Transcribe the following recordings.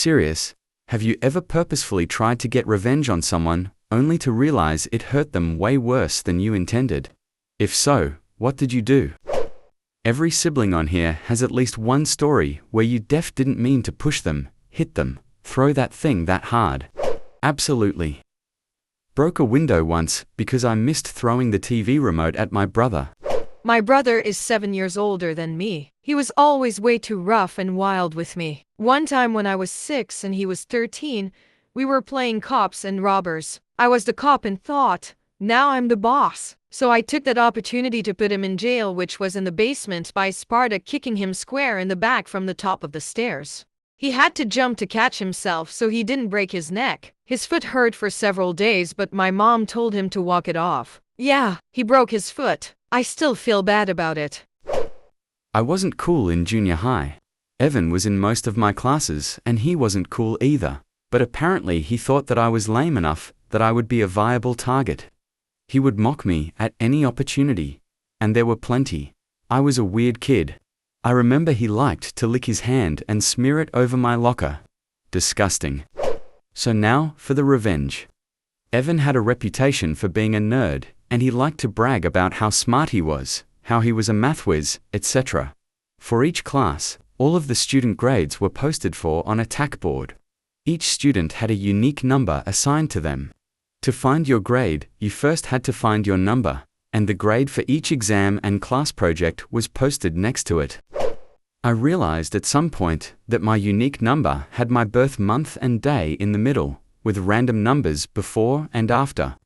serious? Have you ever purposefully tried to get revenge on someone, only to realize it hurt them way worse than you intended? If so, what did you do? Every sibling on here has at least one story where you didn't mean to push them, hit them, throw that thing that hard. Absolutely. Broke a window once because I missed throwing the TV remote at my brother. My brother is 7 years older than me. He was always way too rough and wild with me. One time when I was 6 and he was 13, we were playing cops and robbers. I was the cop and thought, now I'm the boss. So I took that opportunity to put him in jail, which was in the basement, by Sparta kicking him square in the back from the top of the stairs. He had to jump to catch himself so he didn't break his neck. His foot hurt for several days, but my mom told him to walk it off. Yeah, he broke his foot. I still feel bad about it. I wasn't cool in junior high. Evan was in most of my classes and he wasn't cool either, but apparently he thought that I was lame enough that I would be a viable target. He would mock me at any opportunity, and there were plenty. I was a weird kid. I remember he liked to lick his hand and smear it over my locker. Disgusting. So now for the revenge. Evan had a reputation for being a nerd, and he liked to brag about how smart he was, how he was a math whiz, etc. For each class, all of the student grades were posted for on a tack board. Each student had a unique number assigned to them. To find your grade, you first had to find your number, and the grade for each exam and class project was posted next to it. I realized at some point that my unique number had my birth month and day in the middle, with random numbers before and after.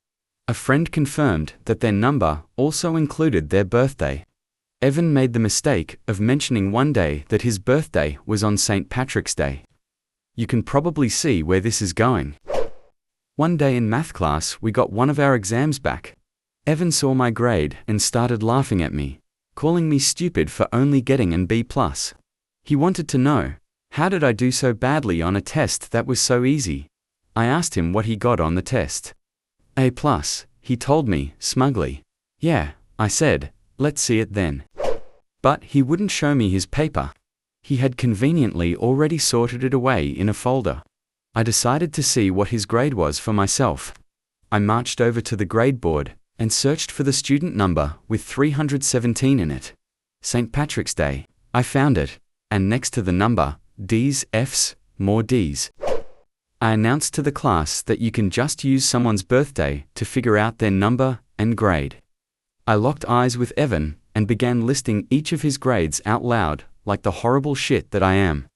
A friend confirmed that their number also included their birthday. Evan made the mistake of mentioning one day that his birthday was on St. Patrick's Day. You can probably see where this is going. One day in math class, we got one of our exams back. Evan saw my grade and started laughing at me, calling me stupid for only getting an B+. He wanted to know, how did I do so badly on a test that was so easy? I asked him what he got on the test. A+, he told me, smugly. Yeah, I said, let's see it then. But he wouldn't show me his paper. He had conveniently already sorted it away in a folder. I decided to see what his grade was for myself. I marched over to the grade board and searched for the student number with 317 in it. St. Patrick's Day. I found it, and next to the number, D's, F's, more D's. I announced to the class that you can just use someone's birthday to figure out their number and grade. I locked eyes with Evan and began listing each of his grades out loud, like the horrible shit that I am.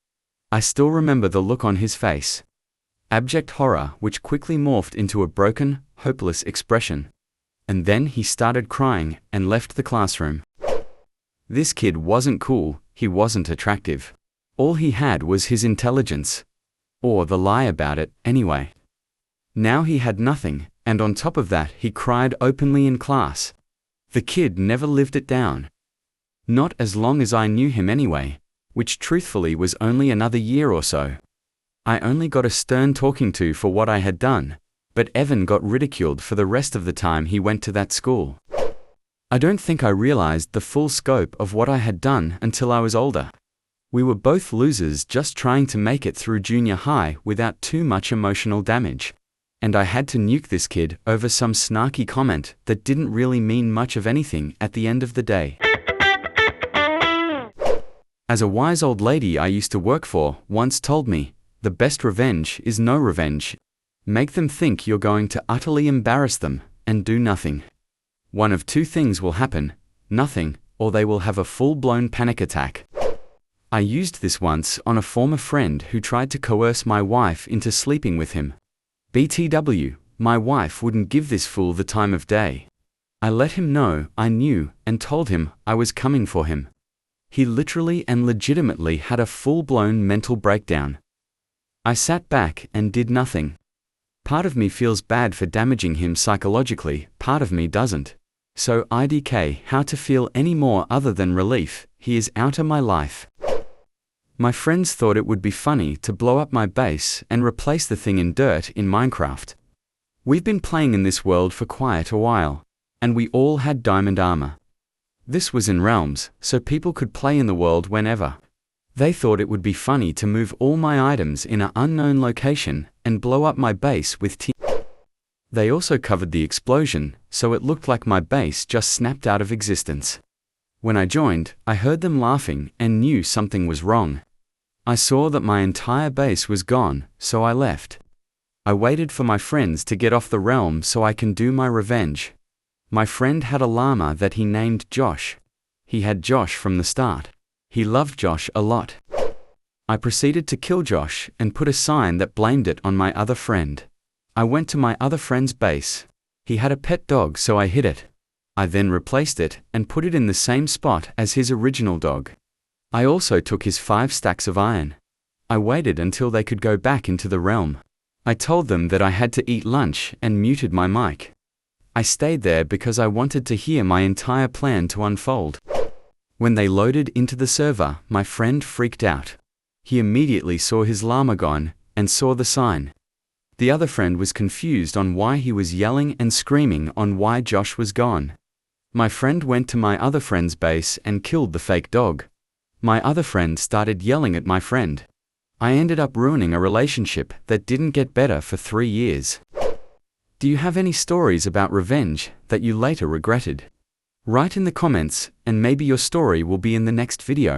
I still remember the look on his face. Abject horror, which quickly morphed into a broken, hopeless expression. And then he started crying and left the classroom. This kid wasn't cool, he wasn't attractive. All he had was his intelligence. Or the lie about it, anyway. Now he had nothing, and on top of that he cried openly in class. The kid never lived it down. Not as long as I knew him anyway, which truthfully was only another year or so. I only got a stern talking to for what I had done, but Evan got ridiculed for the rest of the time he went to that school. I don't think I realized the full scope of what I had done until I was older. We were both losers just trying to make it through junior high without too much emotional damage. And I had to nuke this kid over some snarky comment that didn't really mean much of anything at the end of the day. As a wise old lady I used to work for once told me, the best revenge is no revenge. Make them think you're going to utterly embarrass them, and do nothing. One of two things will happen, nothing, or they will have a full-blown panic attack. I used this once on a former friend who tried to coerce my wife into sleeping with him. BTW, my wife wouldn't give this fool the time of day. I let him know I knew and told him I was coming for him. He literally and legitimately had a full-blown mental breakdown. I sat back and did nothing. Part of me feels bad for damaging him psychologically, part of me doesn't. So IDK, how to feel any more other than relief, he is out of my life. My friends thought it would be funny to blow up my base and replace the thing in dirt in Minecraft. We've been playing in this world for quite a while, and we all had diamond armor. This was in Realms, so people could play in the world whenever. They thought it would be funny to move all my items in an unknown location and blow up my base with They also covered the explosion, so it looked like my base just snapped out of existence. When I joined, I heard them laughing and knew something was wrong. I saw that my entire base was gone, so I left. I waited for my friends to get off the realm so I can do my revenge. My friend had a llama that he named Josh. He had Josh from the start. He loved Josh a lot. I proceeded to kill Josh and put a sign that blamed it on my other friend. I went to my other friend's base. He had a pet dog, so I hid it. I then replaced it and put it in the same spot as his original dog. I also took his 5 stacks of iron. I waited until they could go back into the realm. I told them that I had to eat lunch and muted my mic. I stayed there because I wanted to hear my entire plan to unfold. When they loaded into the server, my friend freaked out. He immediately saw his llama gone and saw the sign. The other friend was confused on why he was yelling and screaming on why Josh was gone. My friend went to my other friend's base and killed the fake dog. My other friend started yelling at my friend. I ended up ruining a relationship that didn't get better for 3 years. Do you have any stories about revenge that you later regretted? Write in the comments, and maybe your story will be in the next video.